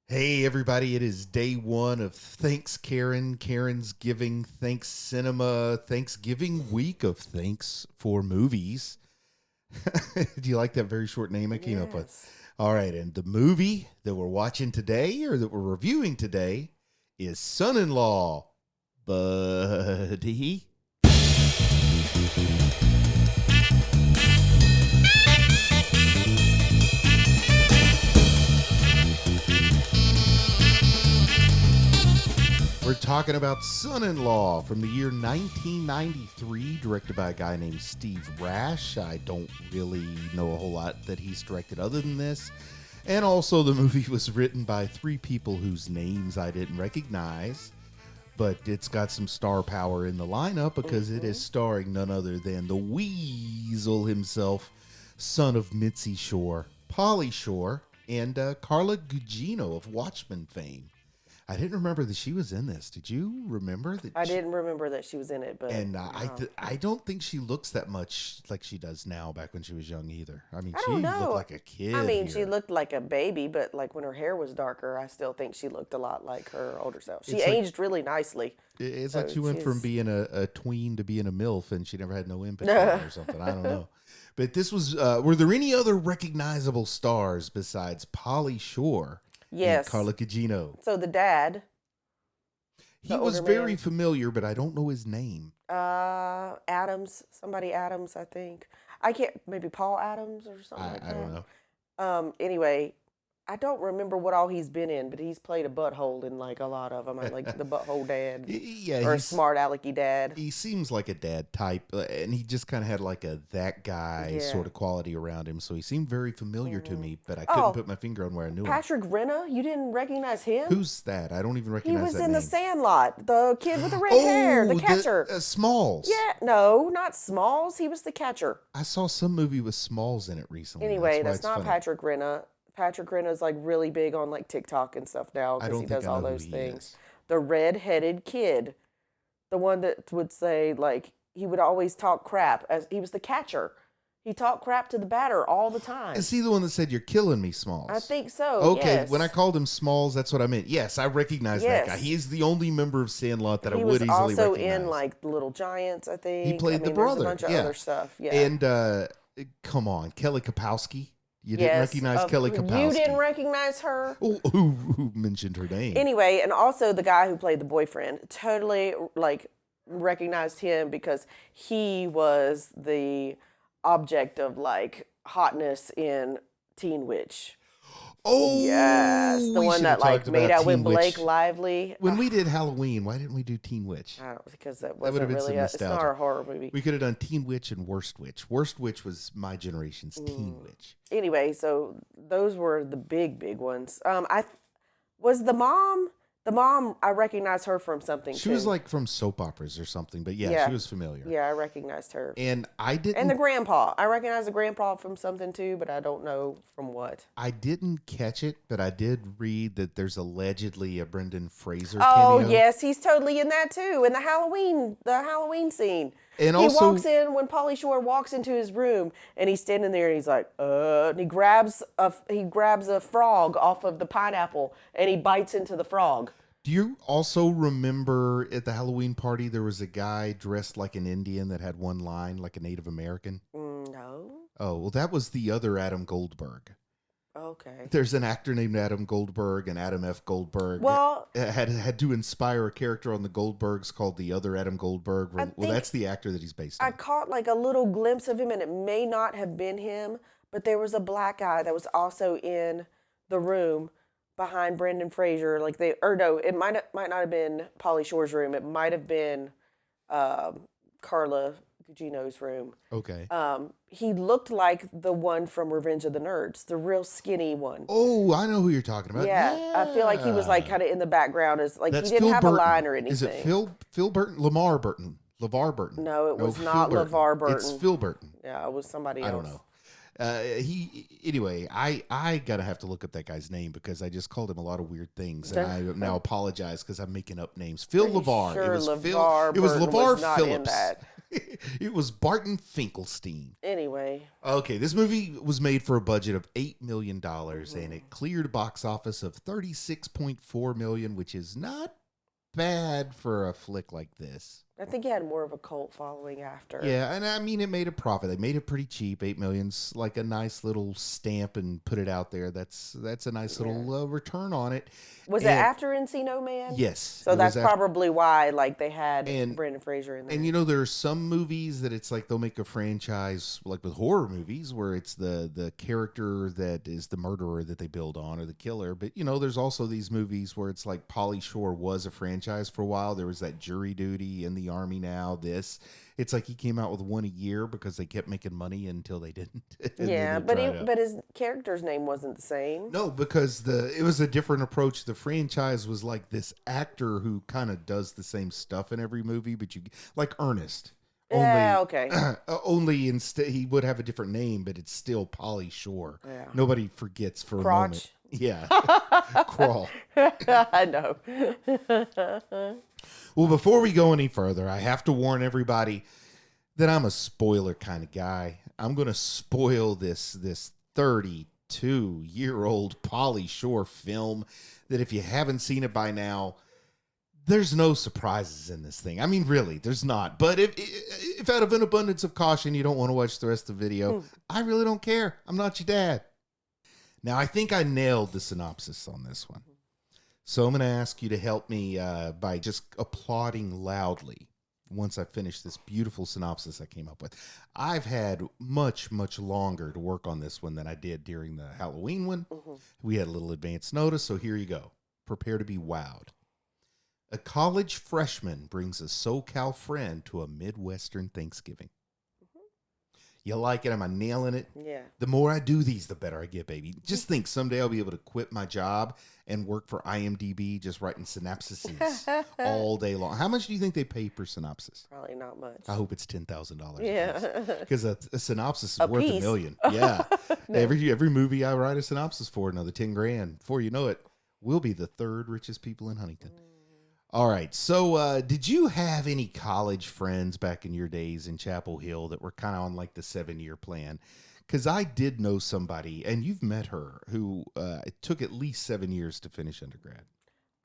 Hey everybody, it is day one of Thanks Karen, Karen's Giving, Thanks Cinema, Thanksgiving week of Thanks for Movies. Do you like that very short name I came up with? Yes. All right, and the movie that we're watching today or that we're reviewing today is Son-in-Law, Buddy. We're talking about Son-in-Law from the year 1993, directed by a guy named Steve Rash. I don't really know a whole lot that he's directed other than this. And also the movie was written by three people whose names I didn't recognize. But it's got some star power in the lineup because it is starring none other than the Weasel himself, son of Mitzi Shore, Pauly Shore, and Carla Gugino of Watchmen fame. I didn't remember that she was in this. Did you remember that? I didn't remember that she was in it, but And I don't think she looks that much like she does now. Back when she was young, either. I mean, I she don't know. looked like a kid. I mean, here. she looked like a baby, but like when her hair was darker, I still think she looked a lot like her older self. She It's like- aged really nicely. It's So like she went from she's- being a tween to being a MILF, and she never had no in between or something. I don't know. But this was. Were there any other recognizable stars besides Pauly Shore? Yes. And Carla Gugino. So the dad, He the was older very man. familiar, but I don't know his name. Adams, somebody Adams, I think. I can't, maybe Paul Adams or something like I that. don't know. Anyway, I don't remember what all he's been in, but he's played a butthole in like a lot of them. I like the butthole dad Yeah, or a he's- smart alecky dad. He seems like a dad type, and he just kind of had like a that guy Yeah. sort of quality around him. So he seemed very familiar to me, but I Oh, couldn't put my finger on where I knew him. Patrick Renna, you didn't recognize him? Who's that? I don't even He recognize was that in name. The Sandlot, the kid with the red hair, the catcher. Smalls. Yeah, no, not Smalls. He was the catcher. I saw some movie with Smalls in it recently. Anyway, why that's it's not funny. Patrick Renna. Patrick Renna's like really big on like TikTok and stuff now I because don't he think does I all know who those he things. is. The red-headed kid, the one that would say like he would always talk crap as he was the catcher. He talked crap to the batter all the time. Is he the one that said, "You're killing me, Smalls"? I think so. Okay, yes. when I called him Smalls, that's what I meant. Yes, I recognize that guy. Yes. He is the only member of Sandlot that he I would was easily also recognize. in like Little Giants, I think. played I the mean, brother, There's a bunch of yeah. other stuff. Yeah. And come on, Kelly Kapowski. You didn't recognize Kelly Kapowski. You didn't recognize her. Oh, who mentioned her name? Anyway, and also the guy who played the boyfriend, totally like recognized him because he was the object of like hotness in Teen Witch. Oh, Yes, the we one should that have like talked made about out with Teen Blake Witch. Lively. When we did Halloween, why didn't we do Teen Witch? I don't because that would wasn't have been really some it's not nostalgia. a horror movie. We could have done Teen Witch and Worst Witch. Worst Witch was my generation's Teen Witch. Anyway, so those were the big ones. I was the mom. The mom, I recognized her from something. She too. was like from soap operas or something, but yeah, Yeah. she was familiar. Yeah, I recognized her. And I didn't. And the grandpa. I recognize the grandpa from something too, but I don't know from what. I didn't catch it, but I did read that there's allegedly a Brendan Fraser Oh cameo. yes, he's totally in that too. In the Halloween scene. And he also- walks in when Pauly Shore walks into his room and he's standing there and he's like, and he grabs a frog off of the pineapple and he bites into the frog. Do you also remember at the Halloween party there was a guy dressed like an Indian that had one line, like a Native American? No. Oh, well, that was the other Adam Goldberg. Okay. There's an actor named Adam Goldberg, and Adam F. Goldberg Well, had to inspire a character on the Goldbergs called the other Adam Goldberg. I Well, think that's the actor that he's based I on. caught like a little glimpse of him, and it may not have been him, but there was a black guy that was also in the room behind Brendan Fraser. Like it might not have been Pauly Shore's room. It might have been Carla Gugino's room. Okay. He looked like the one from Revenge of the Nerds, the real skinny one. Oh, I know who you're talking about. Yeah, I feel like he was like Yeah. kind of in the background, as like That's he didn't Phil have Burton. a line or anything. Is it Phil Burton? Lamar Burton. LeVar Burton. No, it was Phil not LeVar Burton. It's Phil Burton. Yeah, it was somebody else. I don't know. Anyway, I gotta have to look up that guy's name because I just called him a lot of weird things, and I now apologize because I'm making up names. Phil Pretty LeVar. sure It was LeVar Phil. It was Burton LeVar was not in Phillips. that. It was Barton Finkelstein. Anyway. Okay, this movie was made for a budget of $8 million, and it cleared a box office of $36.4 million, which is not bad for a flick like this. I think he had more of a cult following after. Yeah, and I mean, it made a profit. They made it pretty cheap. $8 million's like a nice little stamp and put it out there. That's a nice little return on it. Was it after Encino Man? Yes. So that's probably why, like, they had Brendan Fraser in there. And you know, there are some movies that it's like they'll make a franchise, like with horror movies, where it's the character that is the murderer that they build on, or the killer. But you know, there's also these movies where it's like Pauly Shore was a franchise for a while. There was that Jury Duty, in the Army Now. It's like he came out with one a year because they kept making money until they didn't. Yeah, but his character's name wasn't the same. No, because it was a different approach. The franchise was like this actor who kind of does the same stuff in every movie, but like Ernest. Yeah, okay. Only instead he would have a different name, but it's still Pauly Shore. Yeah. Nobody forgets for Crotch. a moment. Yeah. Crawl. I know. Well, before we go any further, I have to warn everybody that I'm a spoiler kind of guy. I'm going to spoil this 32-year-old Pauly Shore film that if you haven't seen it by now, there's no surprises in this thing. I mean, really, there's not. But if out of an abundance of caution you don't want to watch the rest of the video, I really don't care. I'm not your dad. Now, I think I nailed the synopsis on this one. So I'm going to ask you to help me by just applauding loudly once I finish this beautiful synopsis I came up with. I've had much, much longer to work on this one than I did during the Halloween one. We had a little advance notice, so here you go. Prepare to be wowed. A college freshman brings a SoCal friend to a Midwestern Thanksgiving. You like it? Am I nailing it? Yeah. The more I do these, the better I get, baby. Just think someday I'll be able to quit my job and work for IMDb just writing synopsises all day long. How much do you think they pay per synopsis? Probably not much. I hope it's $10,000. Yeah. Because a synopsis is worth $1 million. Yeah. No. Every movie I write a synopsis for, another $10,000. Before you know it, we'll be the third richest people in Huntington. All right. So did you have any college friends back in your days in Chapel Hill that were kind of on like the 7-year plan? Because I did know somebody, and you've met her, who it took at least 7 years to finish undergrad.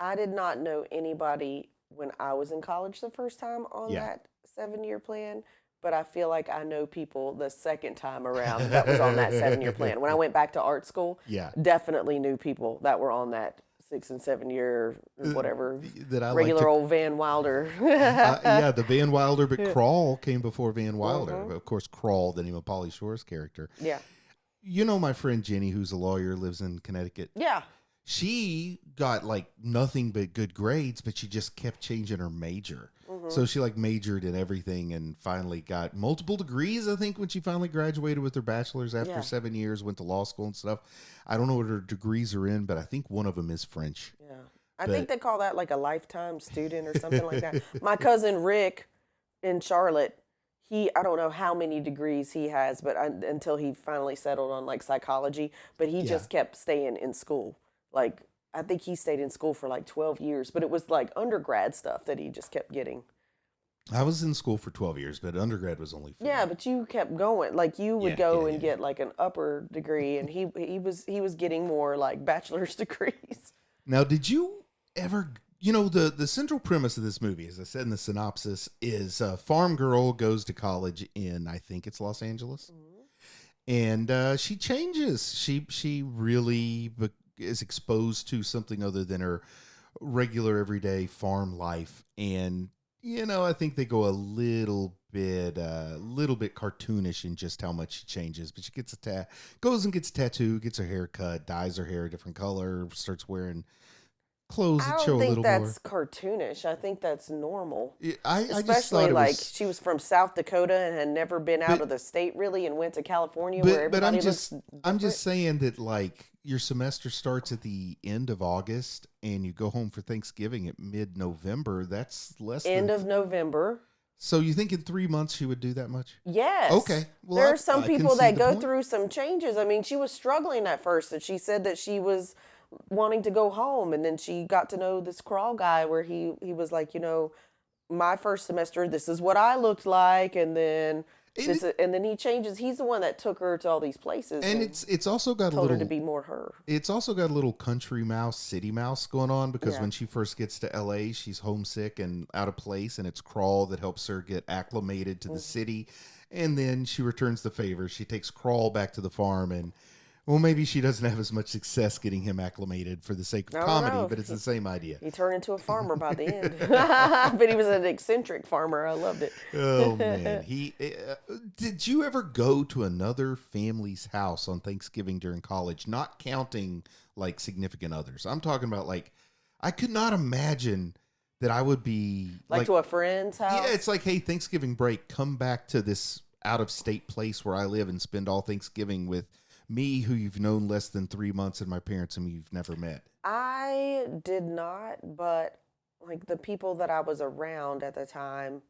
I did not know anybody when I was in college the first time on that 7-year plan, but I feel like I know people the second time around that was on that 7-year plan. When I went back to art school, definitely knew people that were on that 6 and 7 year, whatever, that I regular old Van Wilder. The Van Wilder, but Crawl came before Van Wilder. Of course, Crawl, the name of Pauly Shore's character. Yeah. You know my friend Jenny, who's a lawyer, lives in Connecticut. Yeah. She got like nothing but good grades, but she just kept changing her major. So she like majored in everything and finally got multiple degrees, I think, when she finally graduated with her bachelor's after 7 years, went to law school and stuff. I don't know what her degrees are in, but I think one of them is French. Yeah. I think they call that like a lifetime student or something like that. My cousin Rick in Charlotte, I don't know how many degrees he has, but until he finally settled on like psychology, but he just kept staying in school. Like, I think he stayed in school for like 12 years, but it was like undergrad stuff that he just kept getting. I was in school for 12 years, but undergrad was only 4. Yeah, but you kept going. Like, you would go and get like an upper degree, and he was getting more like bachelor's degrees. Now, did you ever, the central premise of this movie, as I said in the synopsis, is a farm girl goes to college in, I think it's Los Angeles, and she changes. She really is exposed to something other than her regular everyday farm life, and I think they go a little bit cartoonish in just how much she changes. But she gets goes and gets a tattoo, gets her hair cut, dyes her hair a different color, starts wearing clothes that show a little more. I don't think that's cartoonish. I think that's normal. Especially like she was from South Dakota and had never been out of the state really, and went to California where everybody looks I'm just saying that like your semester starts at the end of August and you go home for Thanksgiving at mid-November. That's less end of November. So you think in 3 months she would do that much? Yes. Okay. Well, there are some people that go through some changes. I mean, she was struggling at first, and she said that she was wanting to go home, and then she got to know this Crawl guy where he was like, my first semester, this is what I looked like, and then And and then he changes. He's the one that took her to all these places and and it's also got a told her to little be more her. it's also got a little country mouse, city mouse going on because Yeah. when she first gets to LA, she's homesick and out of place, and it's Crawl that helps her get acclimated to the city. And then she returns the favor. She takes Crawl back to the farm, and well, maybe she doesn't have as much success getting him acclimated for the sake of I don't comedy, know. but it's the same idea. He turned into a farmer by the end, but he was an eccentric farmer. I loved it. Oh man, did you ever go to another family's house on Thanksgiving during college, not counting like significant others? I'm talking about like I could not imagine that I would be Like to a friend's house. yeah, it's like, hey, Thanksgiving break, come back to this out of state place where I live and spend all Thanksgiving with me, who you've known less than 3 months, and my parents, whom you've never met. I did not, but like the people that I was around at the time,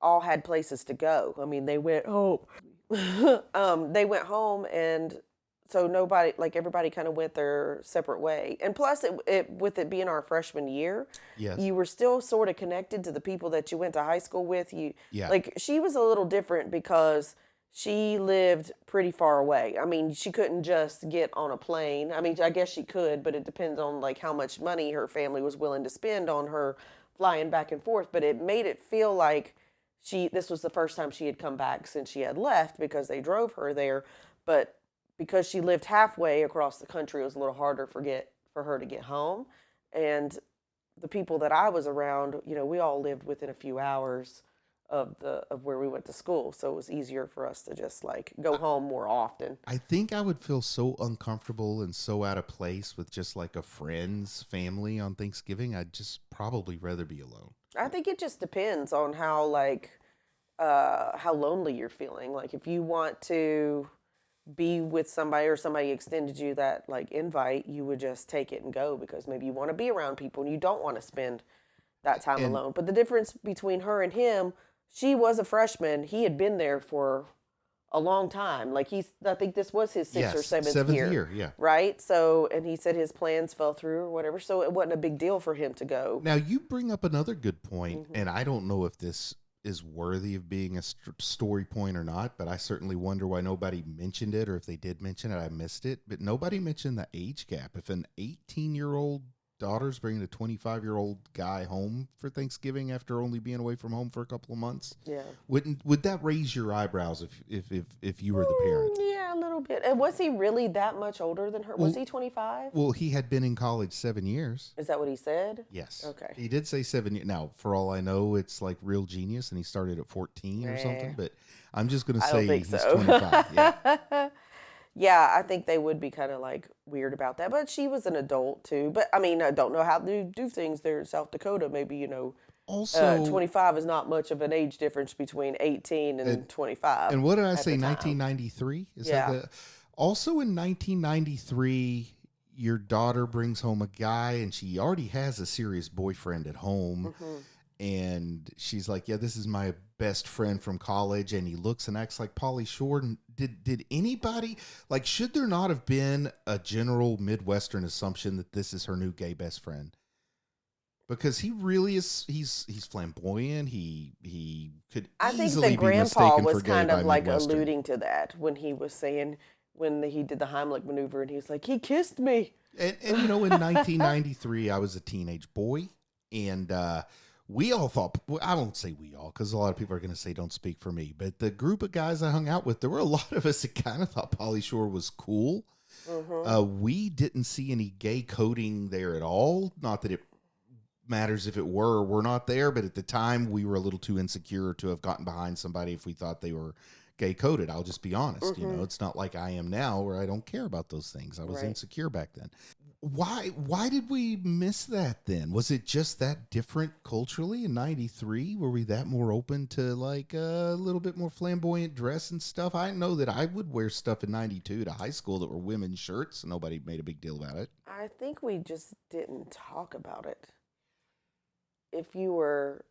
all had places to go. I mean, they went home. They went home, and so nobody, like everybody, kind of went their separate way. And plus, it with it being our freshman year, Yes. you were still sort of connected to the people that you went to high school with. Yeah. Like she was a little different because she lived pretty far away. I mean, she couldn't just get on a plane. I mean, I guess she could, but it depends on like how much money her family was willing to spend on her flying back and forth. But it made it feel like this was the first time she had come back since she had left because they drove her there. But because she lived halfway across the country, it was a little harder for her to get home. And the people that I was around, we all lived within a few hours of where we went to school, so it was easier for us to just like go home more often. I think I would feel so uncomfortable and so out of place with just like a friend's family on Thanksgiving. I'd just probably rather be alone. I think it just depends on how how lonely you're feeling. Like if you want to be with somebody or somebody extended you that like invite, you would just take it and go because maybe you want to be around people and you don't want to spend that time And alone. But the difference between her and him, she was a freshman. He had been there for a long time. Like I think this was his sixth or yes, seventh year. yeah. Right? So, and he said his plans fell through or whatever. So it wasn't a big deal for him to go. Now you bring up another good point, and I don't know if this is worthy of being a story point or not, but I certainly wonder why nobody mentioned it, or if they did mention it, I missed it. But nobody mentioned the age gap. If an 18-year-old daughter's bringing a 25-year-old guy home for Thanksgiving after only being away from home for a couple of months, Yeah. would that raise your eyebrows if you were the parent? Yeah, a little bit. And was he really that much older than her? Was he 25? Well, he had been in college 7 years. Is that what he said? Yes. Okay. He did say 7 years. Now, for all I know, it's like Real Genius, and he started at 14 or something. But I'm just going to I don't say think he's so. 25. Yeah. Yeah, I think they would be kind of like weird about that. But she was an adult too. But I mean, I don't know how to do things there in South Dakota. Maybe, Also, 25 is not much of an age difference between 18 and 25. and what did I at say? the time. 1993. Is Yeah. that also in 1993? Your daughter brings home a guy, and she already has a serious boyfriend at home. Mm-hmm. And she's like, "Yeah, this is my best friend from college," and he looks and acts like Pauly Shore. And did anybody like? Should there not have been a general Midwestern assumption that this is her new gay best friend? Because he really is. He's flamboyant. He could. I think easily the be grandpa mistaken was for gay kind by of like Midwestern. alluding to that when he was saying, when he did the Heimlich maneuver and he was like, he kissed me. And in 1993, I was a teenage boy, and we all thought, well, I won't say we all, because a lot of people are going to say don't speak for me, but the group of guys I hung out with, there were a lot of us that kind of thought Pauly Shore was cool. We didn't see any gay coding there at all. Not that it matters if it were or were not there, but at the time we were a little too insecure to have gotten behind somebody if we thought they were gay coded. I'll just be honest. It's not like I am now where I don't care about those things. I was Right. insecure back then. Why did we miss that then? Was it just that different culturally in 93? Were we that more open to like a little bit more flamboyant dress and stuff? I know that I would wear stuff in 92 to high school that were women's shirts. Nobody made a big deal about it. I think we just didn't talk about it. If you were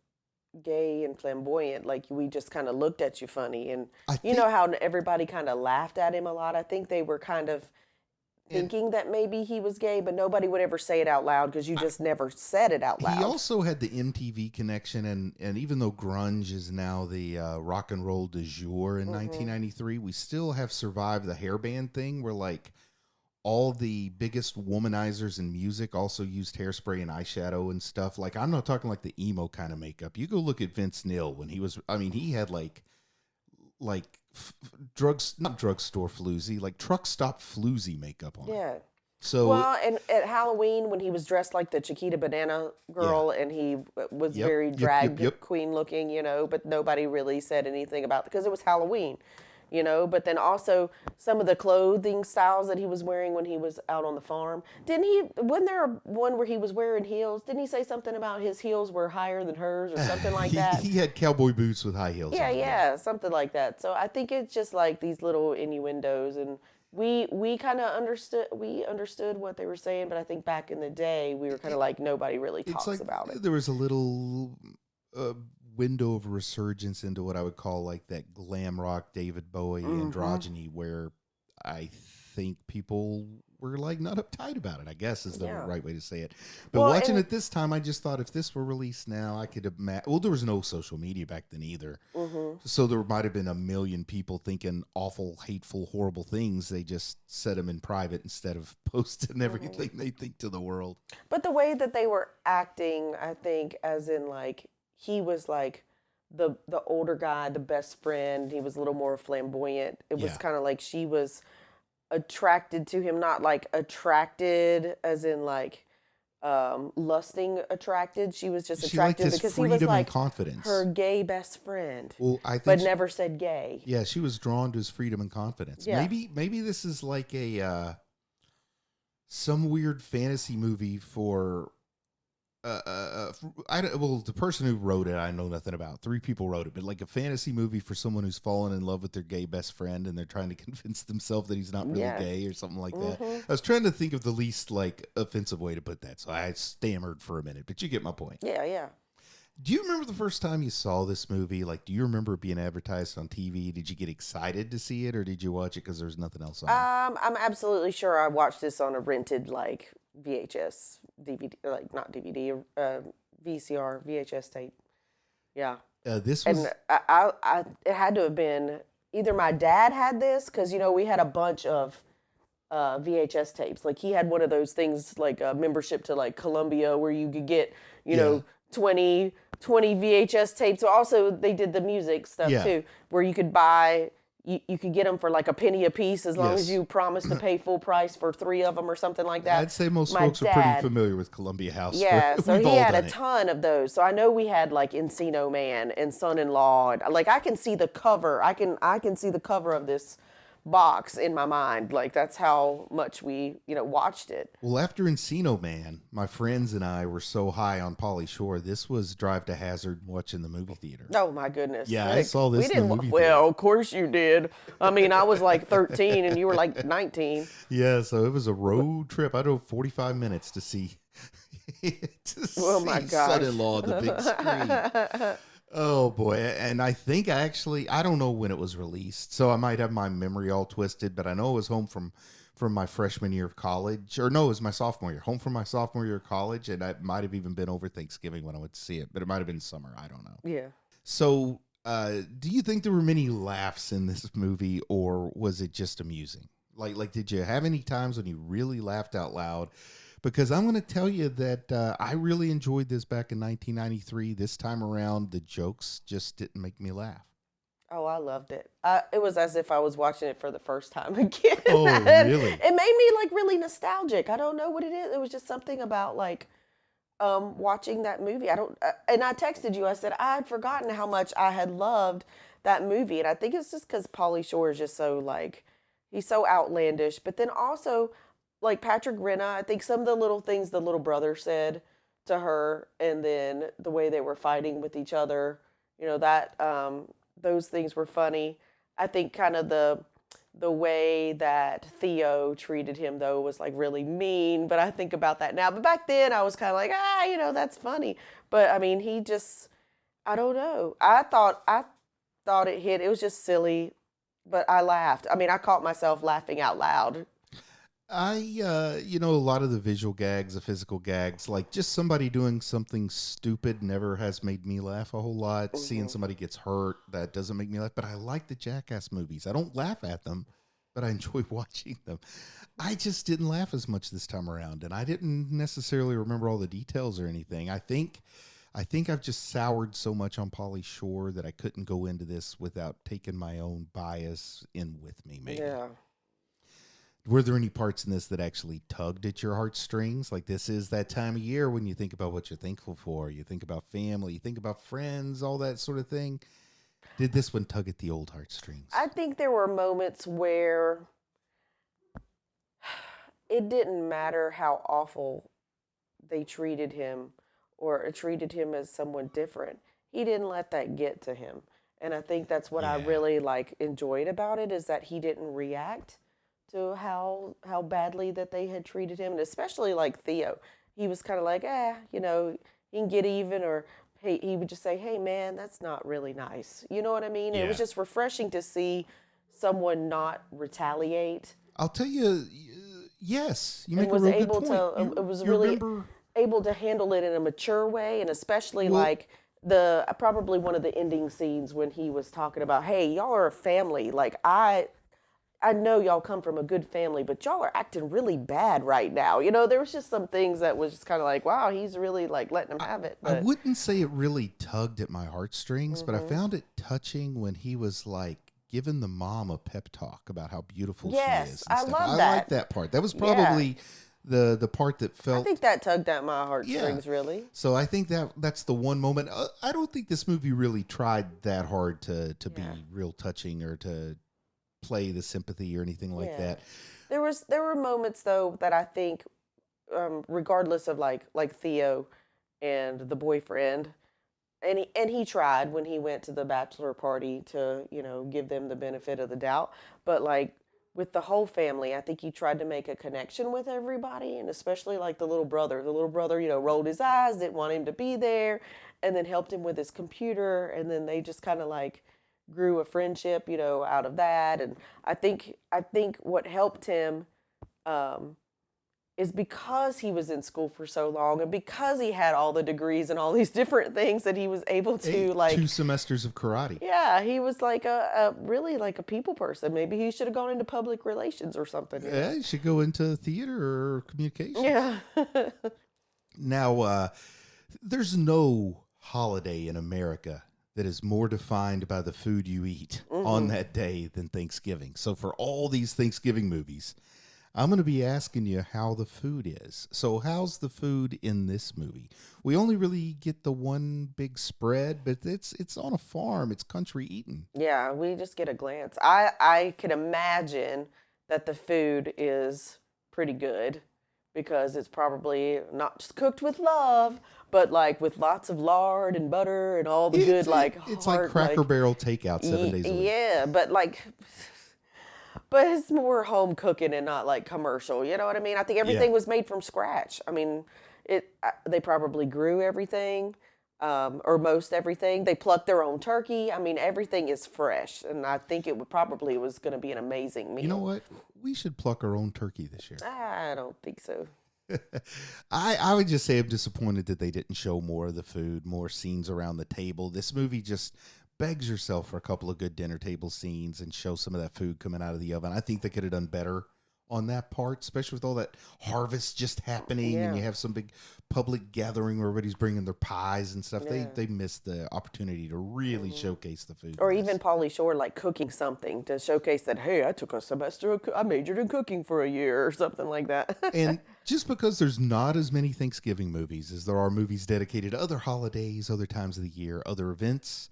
gay and flamboyant, like we just kind of looked at you funny. And I you think- know how everybody kind of laughed at him a lot? I think they were kind of And thinking that maybe he was gay, but nobody would ever say it out loud because you just never said it out loud. he also had the MTV connection, and even though grunge is now the rock and roll du jour in 1993, we still have survived the hairband thing where like all the biggest womanizers in music also used hairspray and eyeshadow and stuff. Like, I'm not talking like the emo kind of makeup. You go look at Vince Neil when he was, I mean, he had like not drugstore floozy, like truck stop floozy makeup on. Yeah. So Well, and at Halloween when he was dressed like the Chiquita Banana girl and he was Yep, very yep, drag yep. queen looking, but nobody really said anything about it because it was Halloween, But then also some of the clothing styles that he was wearing when he was out on the farm. Wasn't there one where he was wearing heels? Didn't he say something about his heels were higher than hers or something like that? he had cowboy boots with high heels. Yeah, on. yeah, something like that. So I think it's just like these little innuendos, and we kind of understood what they were saying, but I think back in the day we were kind of like nobody really It's talks like about it. there was a little window of resurgence into what I would call like that glam rock David Bowie androgyny, where I think people were like not uptight about it, I guess is the Yeah. right way to say it. But Well, watching and- it this time, I just thought if this were released now, I could imagine. Well, there was no social media back then either. So there might have been a million people thinking awful, hateful, horrible things. They just said them in private instead of posting everything they think to the world. But the way that they were acting, I think, as in like he was like the older guy, the best friend. He was a little more flamboyant. It was Yeah. kind of like she was attracted to him, not like attracted as in like lusting attracted. She was just She liked attracted his because he was freedom and like confidence. her gay best friend, Well, I think but never said gay. yeah, she was drawn to his freedom and confidence. Yeah. Maybe this is like a some weird fantasy movie for the person who wrote it, I know nothing about. 3 people wrote it, but like a fantasy movie for someone who's fallen in love with their gay best friend and they're trying to convince themselves that he's not really Yeah. gay or something like that. I was trying to think of the least like offensive way to put that, so I stammered for a minute, but you get my point. Yeah, yeah. Do you remember the first time you saw this movie? Like, do you remember it being advertised on TV? Did you get excited to see it, or did you watch it because there's nothing else on? I'm absolutely sure I watched this on a rented like VHS, DVD, like not DVD, VCR, VHS tape. Yeah, This was and it had to have been either my dad had this because we had a bunch of VHS tapes. Like he had one of those things like a membership to like Columbia where you could get you know 20 VHS tapes. So also they did the music stuff Yeah. too, where you could buy. You could get them for like a penny a piece as long Yes. as you promised to pay full price for 3 of them or something like that. I'd say most My folks are pretty dad- familiar with Columbia House. Yeah, so We've he all had done a it. ton of those. So I know we had like Encino Man and Son-in-Law. And, like I can see the cover. I can see the cover of this box in my mind. Like that's how much we watched it. Well, after Encino Man, my friends and I were so high on Pauly Shore. This was Drive to Hazard watching the movie theater. Oh my goodness. Yeah, I Like, saw this We in the didn't. movie Well, of course you did. I mean, I was like 13 and you were like 19. Yeah, so it was a road trip. I drove 45 minutes to see Oh my gosh. Son-in-Law on the big screen. Oh boy, and I think I don't know when it was released, so I might have my memory all twisted, but I know it was home from my freshman year of college, or no, it was my sophomore year. Home from my sophomore year of college, and it might have even been over Thanksgiving when I went to see it, but it might have been summer. I don't know. Yeah. So, do you think there were many laughs in this movie, or was it just amusing? Like, did you have any times when you really laughed out loud? Because I'm going to tell you that I really enjoyed this back in 1993. This time around, the jokes just didn't make me laugh. Oh, I loved it. It was as if I was watching it for the first time again. Oh, And really? It made me like really nostalgic. I don't know what it is. It was just something about like watching that movie. And I texted you. I said I had forgotten how much I had loved that movie, and I think it's just because Pauly Shore is just so like he's so outlandish. But then also like Patrick Renna, I think some of the little things the little brother said to her, and then the way they were fighting with each other, that those things were funny. I think kind of the way that Theo treated him though was like really mean, but I think about that now. But back then I was kind of like, that's funny. But I mean, he just, I don't know. I thought it was just silly, but I laughed. I mean, I caught myself laughing out loud. A lot of the visual gags, the physical gags, like just somebody doing something stupid never has made me laugh a whole lot. Seeing Hmm. somebody gets hurt, that doesn't make me laugh. But I like the Jackass movies. I don't laugh at them, but I enjoy watching them. I just didn't laugh as much this time around, and I didn't necessarily remember all the details or anything. I think I've just soured so much on Pauly Shore that I couldn't go into this without taking my own bias in with me, maybe. Yeah. Were there any parts in this that actually tugged at your heartstrings? Like, this is that time of year when you think about what you're thankful for. You think about family, you think about friends, all that sort of thing. Did this one tug at the old heartstrings? I think there were moments where it didn't matter how awful they treated him or treated him as someone different. He didn't let that get to him. And I think that's what I Yeah. really like enjoyed about it is that he didn't react to how badly that they had treated him, and especially like Theo. He was kind of like, he can get even, or hey, he would just say, "Hey, man, that's not really nice." You know what I mean? It was Yeah. just refreshing to see someone not retaliate I'll tell you, yes, you and make a was real good able point. to. It was You really remember, able to handle it in a mature way, and especially well, like the probably one of the ending scenes when he was talking about, "Hey, y'all are a family. Like I know y'all come from a good family, but y'all are acting really bad right now." There was just some things that was just kind of like, wow, he's really like letting them I, have it. I But wouldn't say it really tugged at my heartstrings, but I hmm found it touching when he was like giving the mom a pep talk about how beautiful she yes, is and I stuff. love I like that. that part. That was Yeah, probably the part that I felt, think that tugged at my yeah. heartstrings really. So I think that's the one moment. I don't think this movie really tried that hard to Yeah, be real touching or to play the sympathy or anything like yeah. that. There were moments though that I think, regardless of like Theo and the boyfriend, and he tried when he went to the bachelor party to give them the benefit of the doubt, but like with the whole family I think he tried to make a connection with everybody, and especially like the little brother rolled his eyes, didn't want him to be there, and then helped him with his computer, and then they just kind of like grew a friendship out of that. And I think what helped him, um, is because he was in school for so long and because he had all the degrees and all these different things that he was able Hey, to two like, semesters of karate. yeah, he was like a really like a people person. Maybe he should have gone into public relations or something. Yeah, you should go into theater or communications. Yeah. Now, there's no holiday in America that is more defined by the food you eat on Hmm. that day than Thanksgiving. So, for all these Thanksgiving movies, I'm going to be asking you how the food is. So, how's the food in this movie? We only really get the one big spread, but it's on a farm. It's country eating. Yeah, we just get a glance. I can imagine that the food is pretty good because it's probably not just cooked with love, but like with lots of lard and butter and all the Yeah, good like it's like hard Cracker like Barrel takeout 7 days a week. yeah, but it's more home cooking and not like commercial. You know what I mean? I think Yeah. everything was made from scratch. I mean, they probably grew everything, or most everything. They plucked their own turkey. I mean, everything is fresh, and I think it would probably was going to be an amazing You know meal. what? We should pluck our own turkey this year. I don't think so. I would just say I'm disappointed that they didn't show more of the food, more scenes around the table. This movie just begs yourself for a couple of good dinner table scenes and show some of that food coming out of the oven. I think they could have done better on that part, especially with all that harvest just happening and Yeah, you have some big public gathering where everybody's bringing their pies and stuff. They yeah. they missed the opportunity to really showcase the food Or in even this. Pauly Shore like cooking something to showcase that, hey, I took a semester, I majored in cooking for a year or something like that. And just because there's not as many Thanksgiving movies as there are movies dedicated to other holidays, other times of the year, other events,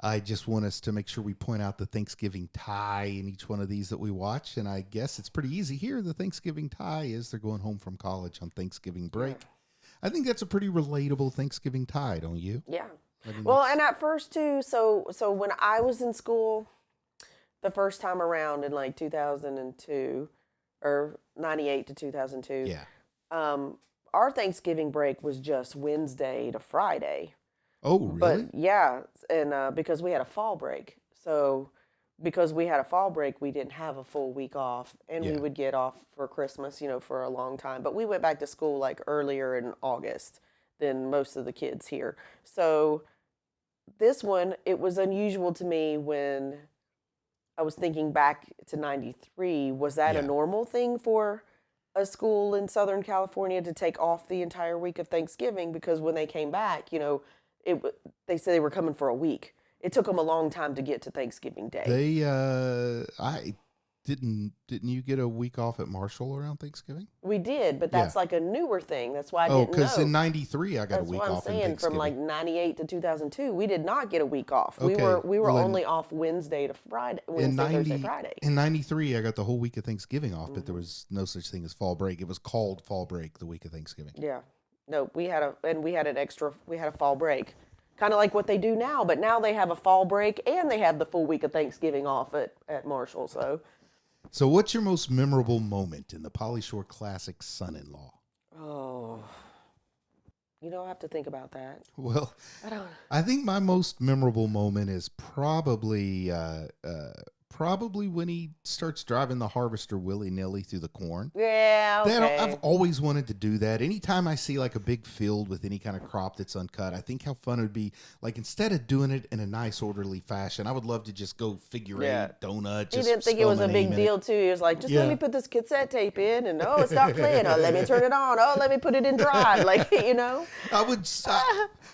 I just want us to make sure we point out the Thanksgiving tie in each one of these that we watch. And I guess it's pretty easy here. The Thanksgiving tie is they're going home from college on Thanksgiving Yeah. break. I think that's a pretty relatable Thanksgiving tie, don't you? Yeah. I mean, Well, that's and at first too, so when I was in school the first time around in like 2002 or 98 to 2002, yeah. um, our Thanksgiving break was just Wednesday to Friday. Oh, But really? yeah, and because we had a fall break. So because we had a fall break, we didn't have a full week off, and we Yeah. would get off for Christmas, for a long time. But we went back to school like earlier in August than most of the kids here. So this one, it was unusual to me when I was thinking back to 93. Was that a Yeah. normal thing for a school in Southern California to take off the entire week of Thanksgiving? Because when they came back, they said they were coming for a week. It took them a long time to get to Thanksgiving Day. I didn't you get a week off at Marshall around Thanksgiving? We did, but that's like a newer thing. That's why I Oh, didn't know. because in '93 I got That's a week what I'm off in saying. From Thanksgiving. like 98 to 2002, we did not get a week off. Okay, We were well, in- only off Wednesday to Friday, in Wednesday, Thursday, 90 Friday. in '93 I got the whole week of Thanksgiving off, but there was no such thing as fall break. It was called fall break the week of Thanksgiving. Yeah. No, we had a fall break. Kind of like what they do now, but now they have a fall break and they have the full week of Thanksgiving off at Marshall. So, what's your most memorable moment in the Pauly Shore Classic Son-in-Law? Oh, I have to think about that. Well, I don't. I think my most memorable moment is probably when he starts driving the harvester willy-nilly through the corn. Yeah, okay. I've always wanted to do that. Anytime I see like a big field with any kind of crop that's uncut, I think how fun it would be. Like instead of doing it in a nice orderly fashion, I would love to just go figure eight, donut. He Just didn't think it spell was my a big name in it. deal too. He was like, just let Yeah. me put this cassette tape in, and it's not playing. Oh, let me turn it on. Oh, let me put it in drive.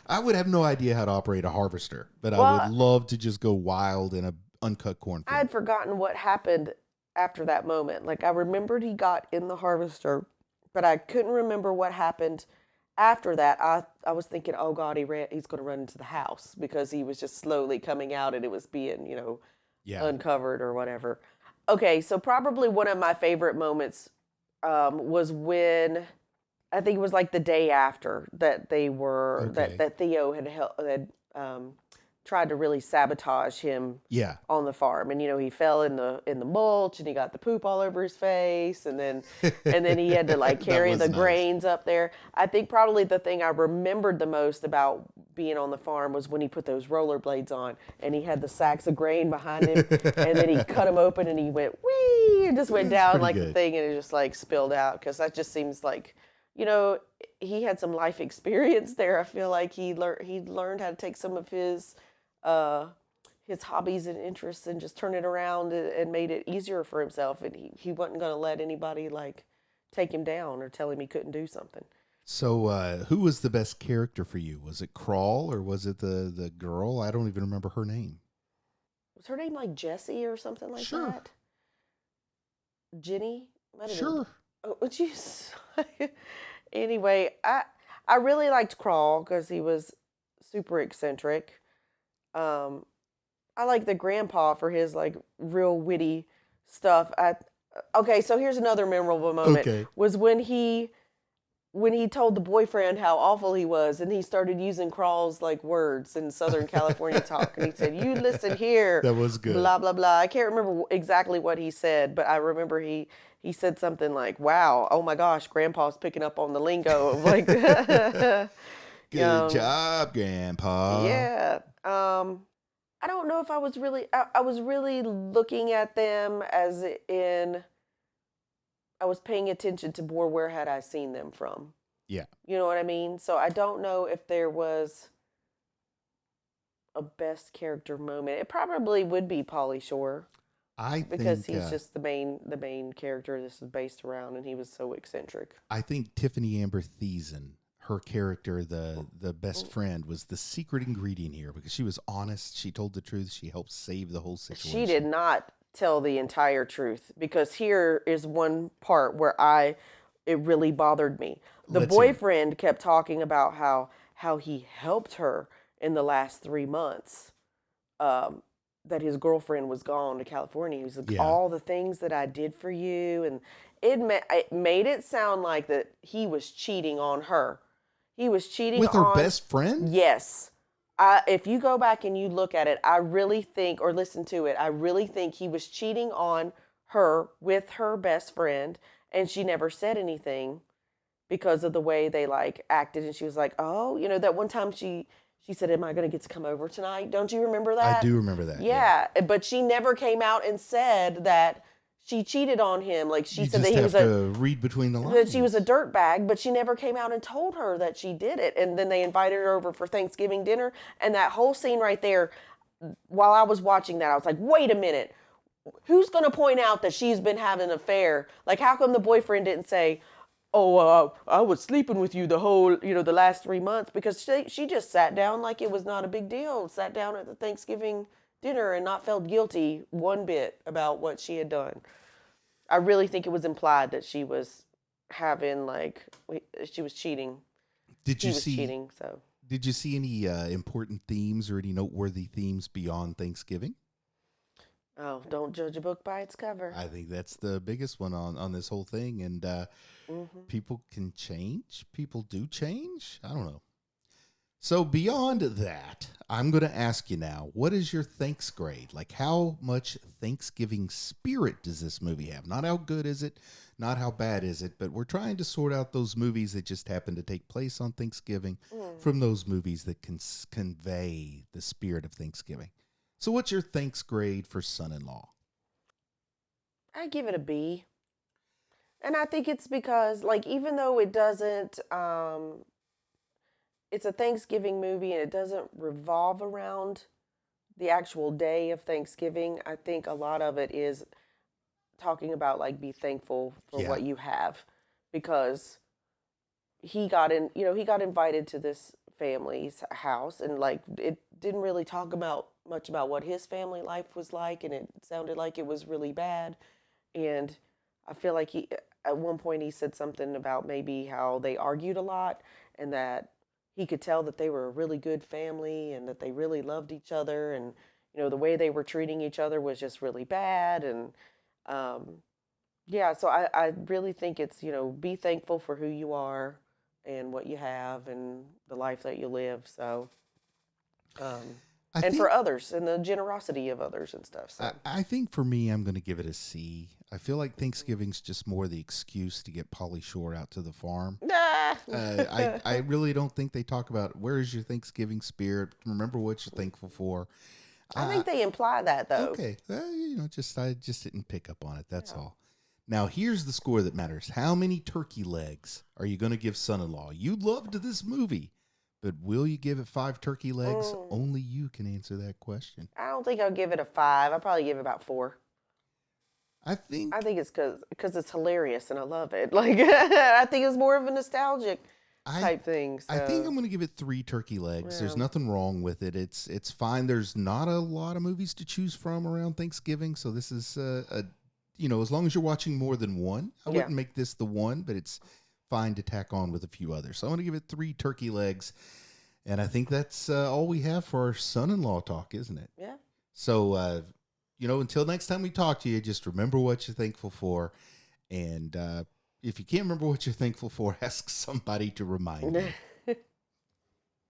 I would have no idea how to operate a harvester, but I Well, would love to just go wild in a uncut I cornfield. had forgotten what happened after that moment. Like I remembered he got in the harvester, but I couldn't remember what happened after that. I was thinking, oh God, he's going to run into the house because he was just slowly coming out and it was being, Yeah. uncovered or whatever. Okay, so probably one of my favorite moments was when I think it was like the day after that they were Okay. that Theo had tried to really sabotage him Yeah. on the farm, and he fell in the mulch and he got the poop all over his face, and then he had to like That carry was the nice. grains up there. I think probably the thing I remembered the most about being on the farm was when he put those rollerblades on and he had the sacks of grain behind him and then he cut them open and he went wee and just went down pretty like the good. thing, and it just like spilled out, because that just seems like he had some life experience there. I feel like he learned how to take some of his hobbies and interests and just turn it around and made it easier for himself. And he wasn't going to let anybody like take him down or tell him he couldn't do something. So, who was the best character for you? Was it Crawl or was it the girl? I don't even remember her name. Was her name like Jessie or something like Sure. that? Jenny? Might have been- Sure. Oh, jeez. Anyway, I really liked Crawl because he was super eccentric. I like the grandpa for his like real witty stuff. Okay, so here's another memorable moment. Okay. Was when he told the boyfriend how awful he was, and he started using Crawl's like words in Southern California talk, and he said, "You listen here." That was good. Blah blah blah. I can't remember exactly what he said, but I remember he said something like, "Wow, oh my gosh, Grandpa's picking up on the lingo of like." Good job, Grandpa. Yeah. I don't know if I was really. I was really looking at them as in. I was paying attention to more where had I seen them from. Yeah. You know what I mean? So I don't know if there was a best character moment. It probably would be Pauly Shore, I because think he's just the main character this is based around, and he was so eccentric. I think Tiffany Amber Thiessen, her character, the best friend, was the secret ingredient here because she was honest. She told the truth. She helped save the whole situation. She did not tell the entire truth, because here is one part where it really bothered me. The Let's hear it. boyfriend kept talking about how he helped her in the last 3 months, that his girlfriend was gone to California. He was like, Yeah. all the things that I did for you, and it made it sound like that he was cheating on her. He was cheating with her on best friend. Yes. If you go back and you look at it, I really think, or listen to it, I really think he was cheating on her with her best friend, and she never said anything because of the way they like acted. And she was like, oh, that one time she she said, "Am I going to get to come over tonight?" Don't you remember I that? do remember that. Yeah, but she never came out and said that she cheated on him. Like she You said just that he have was to read between the lines. that she was a dirtbag, but she never came out and told her that she did it. And then they invited her over for Thanksgiving dinner, and that whole scene right there. While I was watching that, I was like, "Wait a minute, who's going to point out that she's been having an affair? Like, how come the boyfriend didn't say?" "Oh, I was sleeping with you the whole, the last 3 months," because she just sat down like it was not a big deal, sat down at the Thanksgiving dinner and not felt guilty one bit about what she had done. I really think it was implied that she was having, she was cheating. Did He you was see? cheating, so. Did you see any important themes or any noteworthy themes beyond Thanksgiving? Oh, don't judge a book by its cover. I think that's the biggest one on this whole thing. And people can change. People do change. I don't know. So beyond that, I'm going to ask you now, what is your thanks grade? Like, how much Thanksgiving spirit does this movie have? Not how good is it, not how bad is it, but we're trying to sort out those movies that just happen to take place on Thanksgiving from those movies that can convey the spirit of Thanksgiving. So what's your thanks grade for Son-in-Law? I give it a B. And I think it's because, like, even though it doesn't, it's a Thanksgiving movie and it doesn't revolve around the actual day of Thanksgiving, I think a lot of it is talking about, like, be thankful for Yeah. what you have. Because he got he got invited to this family's house, and, like, it didn't really talk about much about what his family life was like, and it sounded like it was really bad. And I feel like at one point he said something about maybe how they argued a lot, and that he could tell that they were a really good family and that they really loved each other, and the way they were treating each other was just really bad. And yeah, so I really think it's, be thankful for who you are and what you have and the life that you live. So I and think, for others and the generosity of others and stuff. So I think for me, I'm going to give it a C. I feel like Thanksgiving's just more the excuse to get Pauly Shore out to the farm. nah. I really don't think they talk about where is your Thanksgiving spirit. Remember what you're thankful for. I think they imply that though. Okay, I just didn't pick up on it. That's all. Now here's the score that matters. How many turkey legs are you going to give Son-in-Law? You loved this movie, but will you give it 5 turkey legs? Only you can answer that question. I don't think I'll give it a 5. I'll probably give it about 4. I think it's because it's hilarious and I love it. Like I think it's more of a nostalgic type thing. So. I think I'm going to give it 3 turkey legs. Yeah. There's nothing wrong with it. It's fine. There's not a lot of movies to choose from around Thanksgiving, so this is as long as you're watching more than one, I wouldn't make this the one, but it's fine to tack on with a few others. So I'm going to give it 3 turkey legs, and I think that's all we have for our Son-in-Law talk, isn't it? Yeah. So until next time we talk to you, just remember what you're thankful for, and if you can't remember what you're thankful for, ask somebody to remind you.